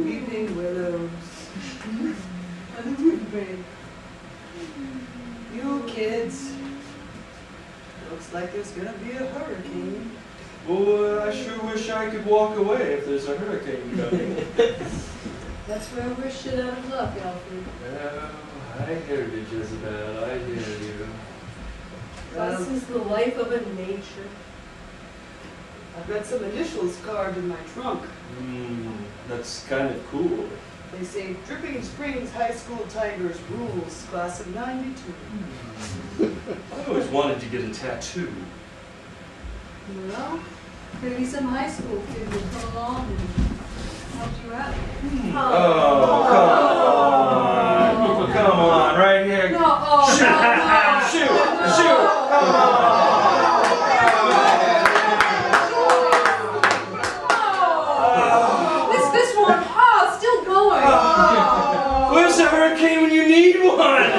Weeping willows. You kids. Looks like there's gonna be a hurricane. Well, I sure wish I could walk away if there's a hurricane coming. That's where we're shit out of luck, Alfred. Oh, I hear you, Jezebel. I hear you. This is the life of a nature. I've got some initials carved in my trunk. That's kind of cool. They say Dripping Springs High School Tigers rules, class of '92. I always wanted to get a tattoo. Well, maybe some high school kid will come along and help you out. Oh, come on, right here. No, Shoot, come on. This one, still going. Where's the hurricane when you need one?